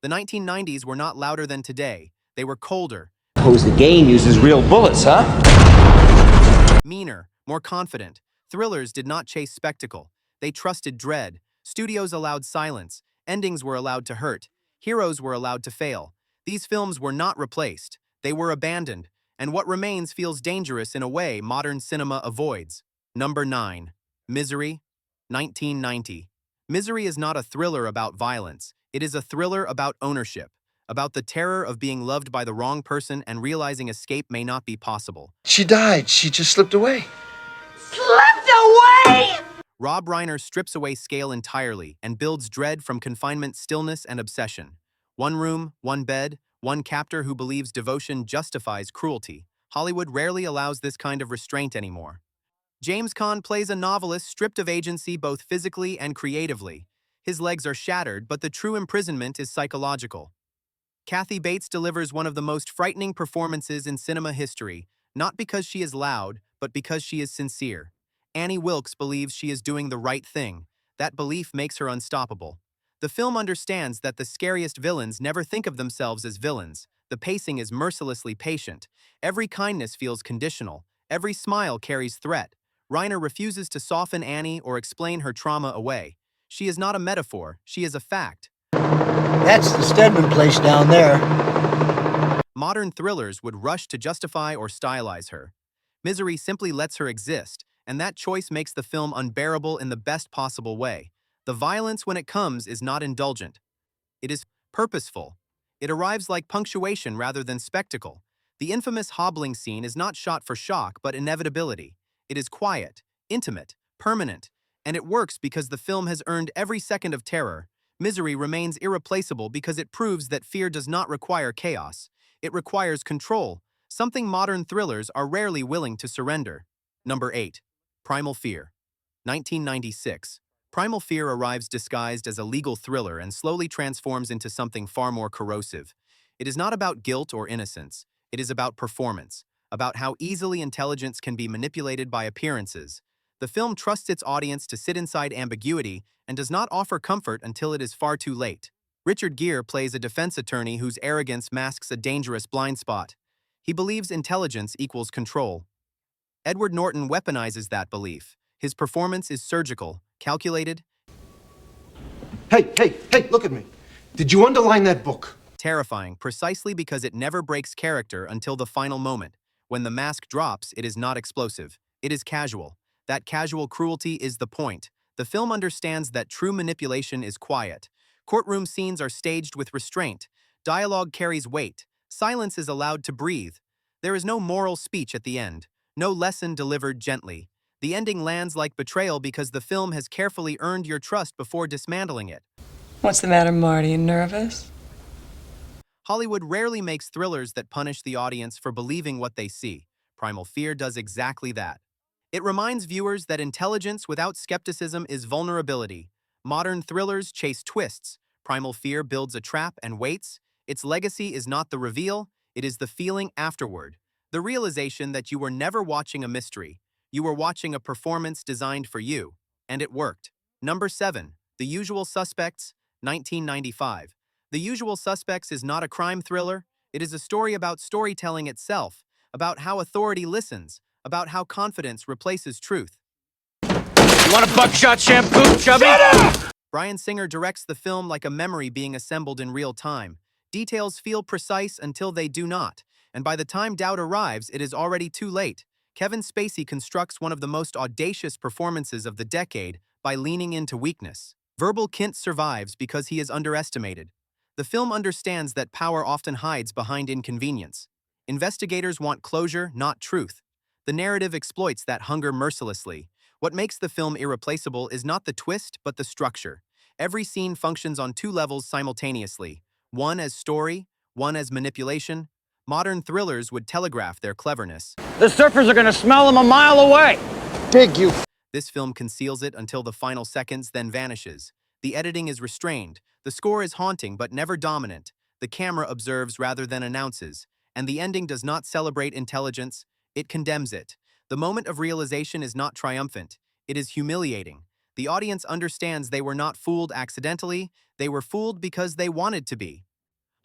The 1990s were not louder than today. They were colder, Suppose the game uses real bullets, huh? meaner, more confident. Thrillers did not chase spectacle. They trusted dread. Studios allowed silence. Endings were allowed to hurt. Heroes were allowed to fail. These films were not replaced. They were abandoned. And what remains feels dangerous in a way modern cinema avoids. Number 9. Misery, 1990. Misery is not a thriller about violence. It is a thriller about ownership, about the terror of being loved by the wrong person and realizing escape may not be possible. She died. She just slipped away. Slipped away! Rob Reiner strips away scale entirely and builds dread from confinement, stillness, and obsession. One room, one bed, one captor who believes devotion justifies cruelty. Hollywood rarely allows this kind of restraint anymore. James Caan plays a novelist stripped of agency both physically and creatively. His legs are shattered, but the true imprisonment is psychological. Kathy Bates delivers one of the most frightening performances in cinema history, not because she is loud, but because she is sincere. Annie Wilkes believes she is doing the right thing. That belief makes her unstoppable. The film understands that the scariest villains never think of themselves as villains. The pacing is mercilessly patient. Every kindness feels conditional. Every smile carries threat. Reiner refuses to soften Annie or explain her trauma away. She is not a metaphor, she is a fact. That's the Stedman place down there. Modern thrillers would rush to justify or stylize her. Misery simply lets her exist, and that choice makes the film unbearable in the best possible way. The violence when it comes is not indulgent. It is purposeful. It arrives like punctuation rather than spectacle. The infamous hobbling scene is not shot for shock but inevitability. It is quiet, intimate, permanent, and it works because the film has earned every second of terror. Misery remains irreplaceable because it proves that fear does not require chaos. It requires control, something modern thrillers are rarely willing to surrender. Number 8. Primal Fear, 1996. Primal Fear arrives disguised as a legal thriller and slowly transforms into something far more corrosive. It is not about guilt or innocence. It is about performance, about how easily intelligence can be manipulated by appearances. The film trusts its audience to sit inside ambiguity and does not offer comfort until it is far too late. Richard Gere plays a defense attorney whose arrogance masks a dangerous blind spot. He believes intelligence equals control. Edward Norton weaponizes that belief. His performance is surgical, calculated, Hey, look at me. Did you underline that book? terrifying, precisely because it never breaks character until the final moment. When the mask drops, it is not explosive. It is casual. That casual cruelty is the point. The film understands that true manipulation is quiet. Courtroom scenes are staged with restraint. Dialogue carries weight. Silence is allowed to breathe. There is no moral speech at the end. No lesson delivered gently. The ending lands like betrayal because the film has carefully earned your trust before dismantling it. What's the matter, Marty? Nervous? Hollywood rarely makes thrillers that punish the audience for believing what they see. Primal Fear does exactly that. It reminds viewers that intelligence without skepticism is vulnerability. Modern thrillers chase twists. Primal Fear builds a trap and waits. Its legacy is not the reveal, it is the feeling afterward. The realization that you were never watching a mystery. You were watching a performance designed for you. And it worked. Number 7. The Usual Suspects, 1995. The Usual Suspects is not a crime thriller. It is a story about storytelling itself, about how authority listens, about how confidence replaces truth. You want a buckshot shampoo, chubby? Bryan Singer directs the film like a memory being assembled in real time. Details feel precise until they do not, and by the time doubt arrives, it is already too late. Kevin Spacey constructs one of the most audacious performances of the decade by leaning into weakness. Verbal Kint survives because he is underestimated. The film understands that power often hides behind inconvenience. Investigators want closure, not truth. The narrative exploits that hunger mercilessly. What makes the film irreplaceable is not the twist, but the structure. Every scene functions on two levels simultaneously. One as story, one as manipulation. Modern thrillers would telegraph their cleverness. The surfers are gonna smell them a mile away. Dig you. This film conceals it until the final seconds, then vanishes. The editing is restrained. The score is haunting but never dominant. The camera observes rather than announces. And the ending does not celebrate intelligence, it condemns it. The moment of realization is not triumphant. It is humiliating. The audience understands they were not fooled accidentally, they were fooled because they wanted to be.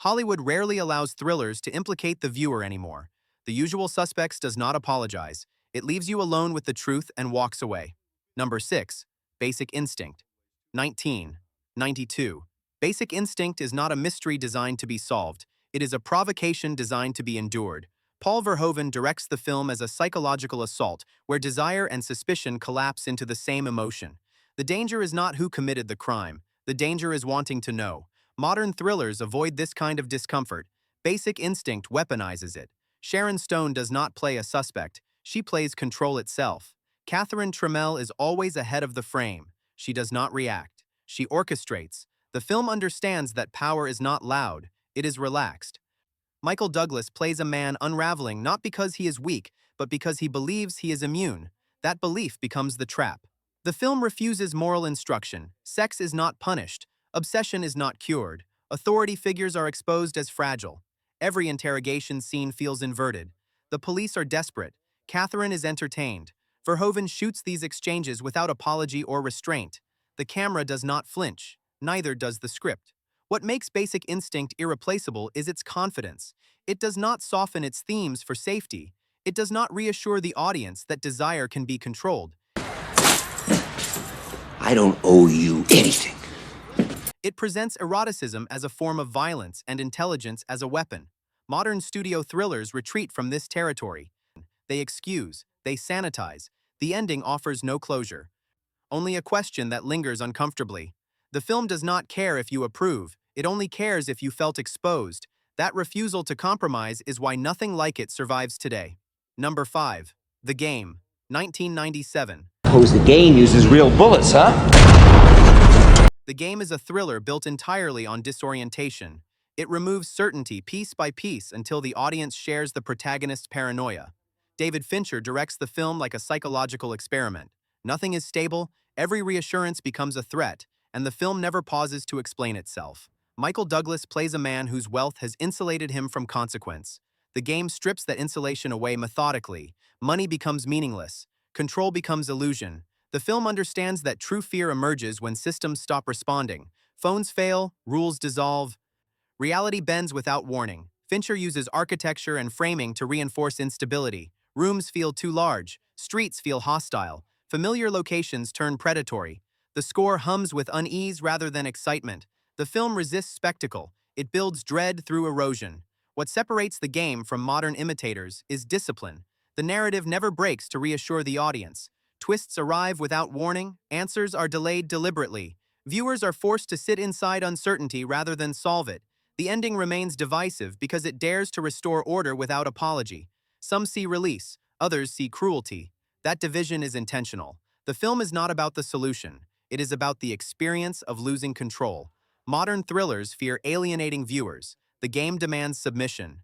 Hollywood rarely allows thrillers to implicate the viewer anymore. The Usual Suspects does not apologize. It leaves you alone with the truth and walks away. Number 6. Basic Instinct. 1992. Basic Instinct is not a mystery designed to be solved. It is a provocation designed to be endured. Paul Verhoeven directs the film as a psychological assault where desire and suspicion collapse into the same emotion. The danger is not who committed the crime. The danger is wanting to know. Modern thrillers avoid this kind of discomfort. Basic Instinct weaponizes it. Sharon Stone does not play a suspect. She plays control itself. Catherine Tremell is always ahead of the frame. She does not react. She orchestrates. The film understands that power is not loud. It is relaxed. Michael Douglas plays a man unraveling not because he is weak, but because he believes he is immune. That belief becomes the trap. The film refuses moral instruction. Sex is not punished. Obsession is not cured. Authority figures are exposed as fragile. Every interrogation scene feels inverted. The police are desperate. Catherine is entertained. Verhoeven shoots these exchanges without apology or restraint. The camera does not flinch. Neither does the script. What makes Basic Instinct irreplaceable is its confidence. It does not soften its themes for safety. It does not reassure the audience that desire can be controlled. I don't owe you anything. It presents eroticism as a form of violence and intelligence as a weapon. Modern studio thrillers retreat from this territory. They excuse, they sanitize. The ending offers no closure. Only a question that lingers uncomfortably. The film does not care if you approve. It only cares if you felt exposed. That refusal to compromise is why nothing like it survives today. Number 5. The Game. 1997. Suppose the game uses real bullets, huh? The Game is a thriller built entirely on disorientation. It removes certainty piece by piece until the audience shares the protagonist's paranoia. David Fincher directs the film like a psychological experiment. Nothing is stable, every reassurance becomes a threat, and the film never pauses to explain itself. Michael Douglas plays a man whose wealth has insulated him from consequence. The Game strips that insulation away methodically. Money becomes meaningless. Control becomes illusion. The film understands that true fear emerges when systems stop responding. Phones fail, rules dissolve. Reality bends without warning. Fincher uses architecture and framing to reinforce instability. Rooms feel too large. Streets feel hostile. Familiar locations turn predatory. The score hums with unease rather than excitement. The film resists spectacle. It builds dread through erosion. What separates The Game from modern imitators is discipline. The narrative never breaks to reassure the audience. Twists arrive without warning. Answers are delayed deliberately. Viewers are forced to sit inside uncertainty rather than solve it. The ending remains divisive because it dares to restore order without apology. Some see release, others see cruelty. That division is intentional. The film is not about the solution. It is about the experience of losing control. Modern thrillers fear alienating viewers. The Game demands submission.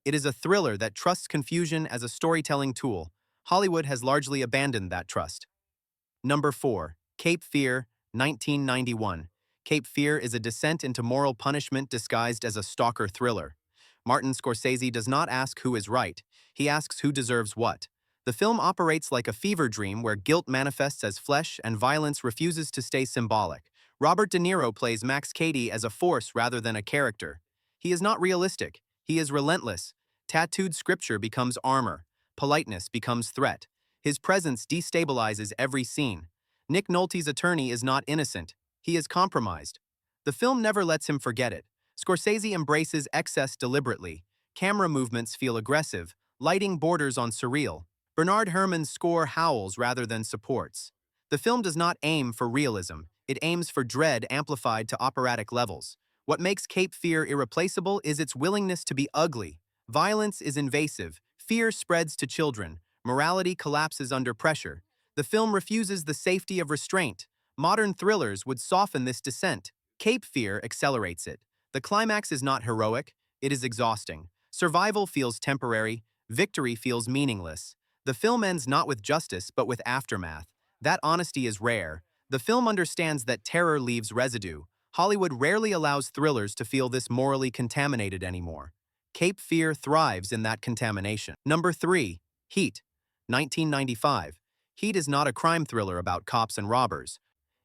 It is a thriller that trusts confusion as a storytelling tool. Hollywood has largely abandoned that trust. Number 4. Cape Fear, 1991. Cape Fear is a descent into moral punishment disguised as a stalker thriller. Martin Scorsese does not ask who is right. He asks who deserves what. The film operates like a fever dream where guilt manifests as flesh and violence refuses to stay symbolic. Robert De Niro plays Max Cady as a force rather than a character. He is not realistic. He is relentless. Tattooed scripture becomes armor. Politeness becomes threat. His presence destabilizes every scene. Nick Nolte's attorney is not innocent. He is compromised. The film never lets him forget it. Scorsese embraces excess deliberately. Camera movements feel aggressive. Lighting borders on surreal. Bernard Herrmann's score howls rather than supports. The film does not aim for realism. It aims for dread amplified to operatic levels. What makes Cape Fear irreplaceable is its willingness to be ugly. Violence is invasive. Fear spreads to children. Morality collapses under pressure. The film refuses the safety of restraint. Modern thrillers would soften this descent. Cape Fear accelerates it. The climax is not heroic. It is exhausting. Survival feels temporary. Victory feels meaningless. The film ends not with justice, but with aftermath. That honesty is rare. The film understands that terror leaves residue. Hollywood rarely allows thrillers to feel this morally contaminated anymore. Cape Fear thrives in that contamination. Number 3. Heat, 1995. Heat is not a crime thriller about cops and robbers.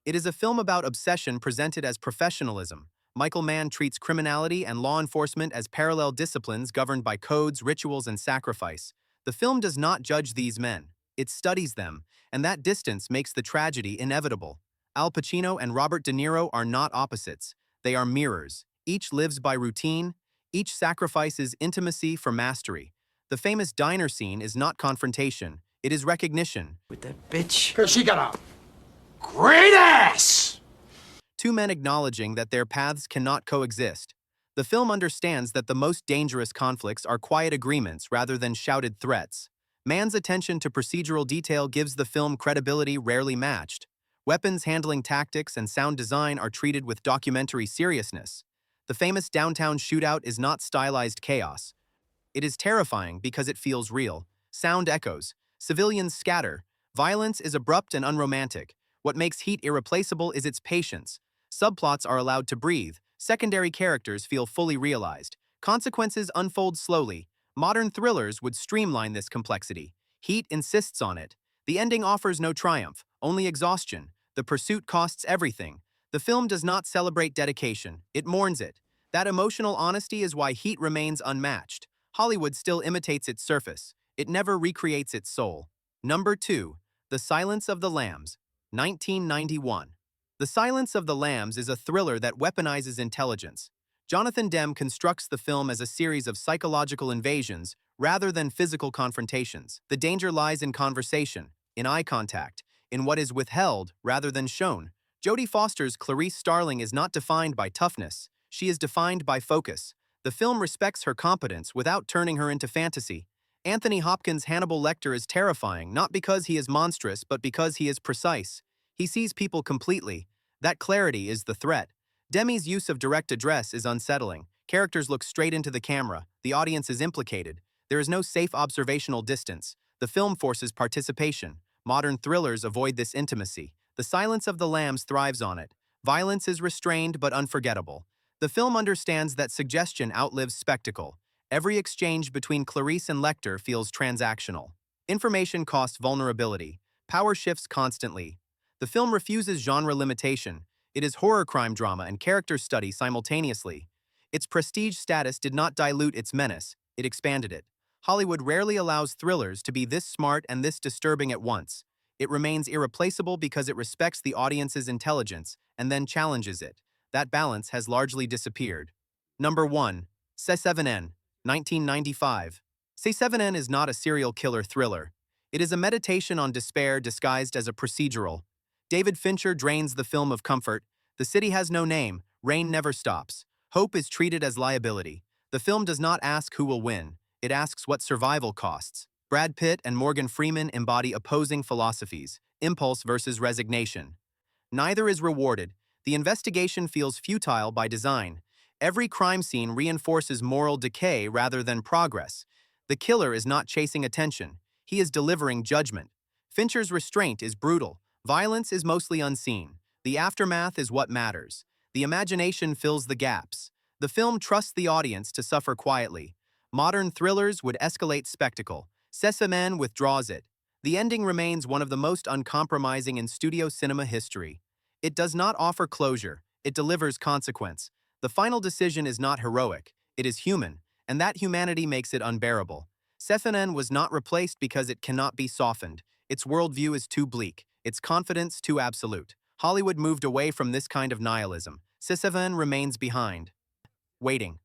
It is a film about obsession presented as professionalism. Michael Mann treats criminality and law enforcement as parallel disciplines governed by codes, rituals, and sacrifice. The film does not judge these men. It studies them, and that distance makes the tragedy inevitable. Al Pacino and Robert De Niro are not opposites. They are mirrors. Each lives by routine. Each sacrifices intimacy for mastery. The famous diner scene is not confrontation. It is recognition. With that bitch. Cause she got a great ass! Two men acknowledging that their paths cannot coexist. The film understands that the most dangerous conflicts are quiet agreements rather than shouted threats. Mann's attention to procedural detail gives the film credibility rarely matched. Weapons handling tactics and sound design are treated with documentary seriousness. The famous downtown shootout is not stylized chaos. It is terrifying because it feels real. Sound echoes. Civilians scatter. Violence is abrupt and unromantic. What makes Heat irreplaceable is its patience. Subplots are allowed to breathe. Secondary characters feel fully realized. Consequences unfold slowly. Modern thrillers would streamline this complexity. Heat insists on it. The ending offers no triumph, only exhaustion. The pursuit costs everything. The film does not celebrate dedication, it mourns it. That emotional honesty is why Heat remains unmatched. Hollywood still imitates its surface. It never recreates its soul. Number 2. The Silence of the Lambs, 1991. The Silence of the Lambs is a thriller that weaponizes intelligence. Jonathan Demme constructs the film as a series of psychological invasions rather than physical confrontations. The danger lies in conversation, in eye contact, in what is withheld rather than shown. Jodie Foster's Clarice Starling is not defined by toughness. She is defined by focus. The film respects her competence without turning her into fantasy. Anthony Hopkins' Hannibal Lecter is terrifying not because he is monstrous but because he is precise. He sees people completely. That clarity is the threat. Demme's use of direct address is unsettling. Characters look straight into the camera. The audience is implicated. There is no safe observational distance. The film forces participation. Modern thrillers avoid this intimacy. The Silence of the Lambs thrives on it. Violence is restrained but unforgettable. The film understands that suggestion outlives spectacle. Every exchange between Clarice and Lecter feels transactional. Information costs vulnerability. Power shifts constantly. The film refuses genre limitation. It is horror crime drama and character study simultaneously. Its prestige status did not dilute its menace, it expanded it. Hollywood rarely allows thrillers to be this smart and this disturbing at once. It remains irreplaceable because it respects the audience's intelligence and then challenges it. That balance has largely disappeared. Number 1. C7N, 1995. C7N is not a serial killer thriller. It is a meditation on despair disguised as a procedural. David Fincher drains the film of comfort. The city has no name. Rain never stops. Hope is treated as liability. The film does not ask who will win. It asks what survival costs. Brad Pitt and Morgan Freeman embody opposing philosophies, impulse versus resignation. Neither is rewarded. The investigation feels futile by design. Every crime scene reinforces moral decay rather than progress. The killer is not chasing attention. He is delivering judgment. Fincher's restraint is brutal. Violence is mostly unseen. The aftermath is what matters. The imagination fills the gaps. The film trusts the audience to suffer quietly. Modern thrillers would escalate spectacle. C7N withdraws it. The ending remains one of the most uncompromising in studio cinema history. It does not offer closure. It delivers consequence. The final decision is not heroic. It is human, and that humanity makes it unbearable. C7N was not replaced because it cannot be softened. Its worldview is too bleak. Its confidence too absolute. Hollywood moved away from this kind of nihilism. C7N remains behind. Waiting.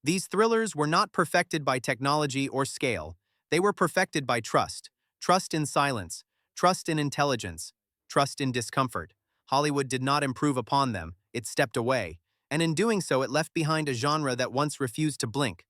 These thrillers were not perfected by technology or scale. They were perfected by trust. Trust in silence. Trust in intelligence. Trust in discomfort. Hollywood did not improve upon them. It stepped away. And in doing so, it left behind a genre that once refused to blink.